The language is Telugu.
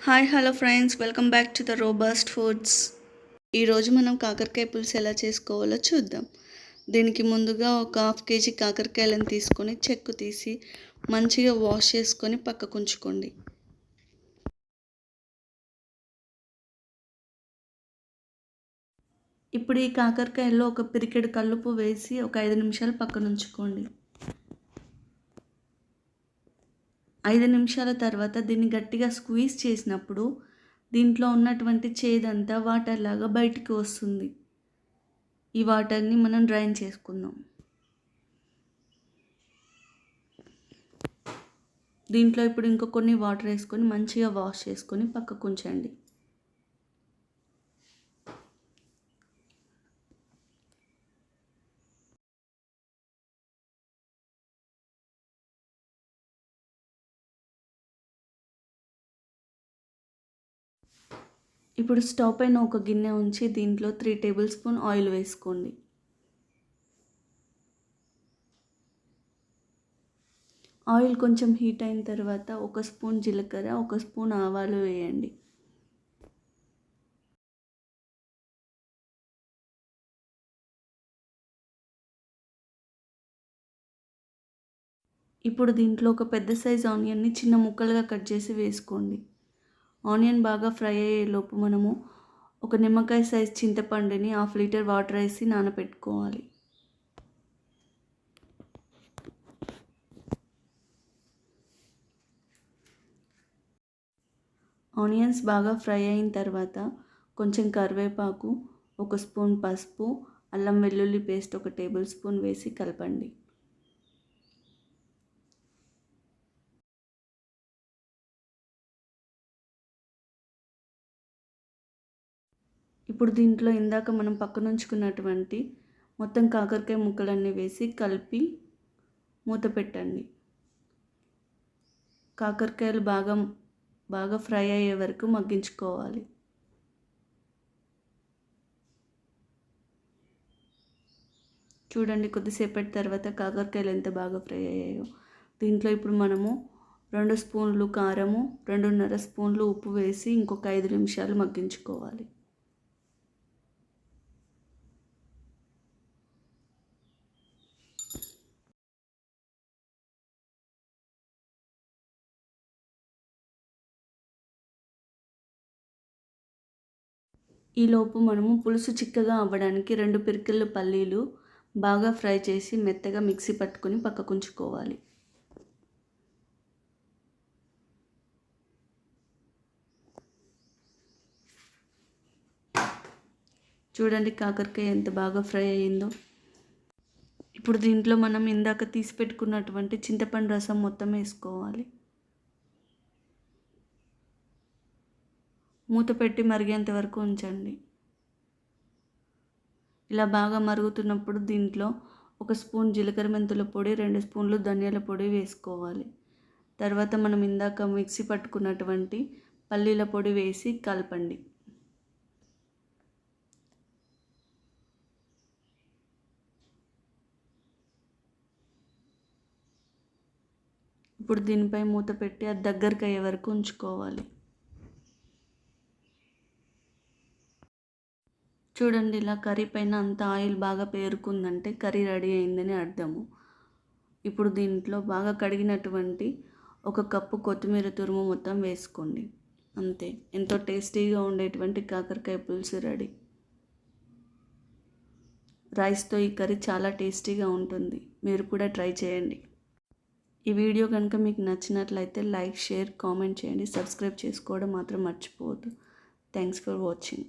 Hi hello friends, welcome back to the robust foods. ఈరోజు మనం కాకరకాయ పులుసు ఎలా చేసుకోవాలో చూద్దాం. దీనికి ముందుగా ఒక హాఫ్ కేజీ కాకరకాయలను తీసుకొని చెక్కు తీసి మంచిగా వాష్ చేసుకొని పక్కకు ఉంచుకోండి. ఇప్పుడు ఈ కాకరకాయల్లో ఒక పిరికెడు కల్లుప్పు వేసి ఒక 5 నిమిషాలు పక్కన ఉంచుకోండి. 5 నిమిషాల తర్వాత దీన్ని గట్టిగా స్క్వీజ్ చేసినప్పుడు దీంట్లో ఉన్నటువంటి చేదంతా వాటర్ లాగా బయటికి వస్తుంది. ఈ వాటర్ని మనం డ్రైన్ చేసుకుందాం. దీంట్లో ఇప్పుడు ఇంకో కొన్ని వాటర్ వేసుకొని మంచిగా వాష్ చేసుకొని పక్కకు ఉంచండి. ఇప్పుడు స్టవ్ పైన ఒక గిన్నె ఉంచి దీంట్లో 3 టేబుల్ స్పూన్ ఆయిల్ వేసుకోండి. ఆయిల్ కొంచెం హీట్ అయిన తర్వాత 1 స్పూన్ జీలకర్ర, 1 స్పూన్ ఆవాలు వేయండి. ఇప్పుడు దీంట్లో ఒక పెద్ద సైజ్ ఆనియన్ని చిన్న ముక్కలుగా కట్ చేసి వేసుకోండి. ఆనియన్ బాగా ఫ్రై అయ్యేలోపు మనము ఒక నిమ్మకాయ సైజ్ చింతపండుని 1/2 లీటర్ వాటర్ వేసి నానబెట్టుకోవాలి. ఆనియన్స్ బాగా ఫ్రై అయిన తర్వాత కొంచెం కరివేపాకు, 1 స్పూన్ పసుపు, అల్లం వెల్లుల్లి పేస్ట్ 1 టేబుల్ స్పూన్ వేసి కలపండి. ఇప్పుడు దీంట్లో ఇందాక మనం పక్కన ఉంచుకున్నటువంటి మొత్తం కాకరకాయ ముక్కలన్నీ వేసి కలిపి మూత పెట్టండి. కాకరకాయలు బాగా ఫ్రై అయ్యే వరకు మగ్గించుకోవాలి. చూడండి, కొద్దిసేపటి తర్వాత కాకరకాయలు ఎంత బాగా ఫ్రై అయ్యాయో. దీంట్లో ఇప్పుడు మనము 2 స్పూన్లు కారము, 2.5 స్పూన్లు ఉప్పు వేసి ఇంకొక 5 నిమిషాలు మగ్గించుకోవాలి. ఈలోపు మనము పులుసు చిక్కగా అవ్వడానికి 2 పిరికెళ్ళు పల్లీలు బాగా ఫ్రై చేసి మెత్తగా మిక్సీ పట్టుకొని పక్కకు ఉంచుకోవాలి. చూడండి, కాకరకాయ ఎంత బాగా ఫ్రై అయ్యిందో. ఇప్పుడు దీంట్లో మనం ఇందాక తీసి పెట్టుకున్నటువంటి చింతపండు రసం మొత్తం వేసుకోవాలి. మూత పెట్టి మరిగేంత వరకు ఉంచండి. ఇలా బాగా మరుగుతున్నప్పుడు దీంట్లో 1 స్పూన్ జీలకర్ర మెంతుల పొడి, 2 స్పూన్లు ధనియాల పొడి వేసుకోవాలి. తర్వాత మనం ఇందాక మిక్సీ పట్టుకున్నటువంటి పల్లీల పొడి వేసి కలపండి. ఇప్పుడు దీనిపై మూత పెట్టి అది దగ్గరికి అయ్యే వరకు ఉంచుకోవాలి. చూడండి, ఇలా కర్రీ పైన అంత ఆయిల్ బాగా పేరుకుందంటే కర్రీ రెడీ అయిందని అర్థము. ఇప్పుడు దీంట్లో బాగా కడిగినటువంటి 1 కప్పు కొత్తిమీర తురుము మొత్తం వేసుకోండి. అంతే, ఎంతో టేస్టీగా ఉండేటువంటి కాకరకాయ పులుసు రెడీ. రైస్తో ఈ కర్రీ చాలా టేస్టీగా ఉంటుంది. మీరు కూడా ట్రై చేయండి. ఈ వీడియో కనుక మీకు నచ్చినట్లయితే లైక్, షేర్, కామెంట్ చేయండి. సబ్స్క్రైబ్ చేసుకోవడం మాత్రం మర్చిపోవద్దు. Thanks for watching.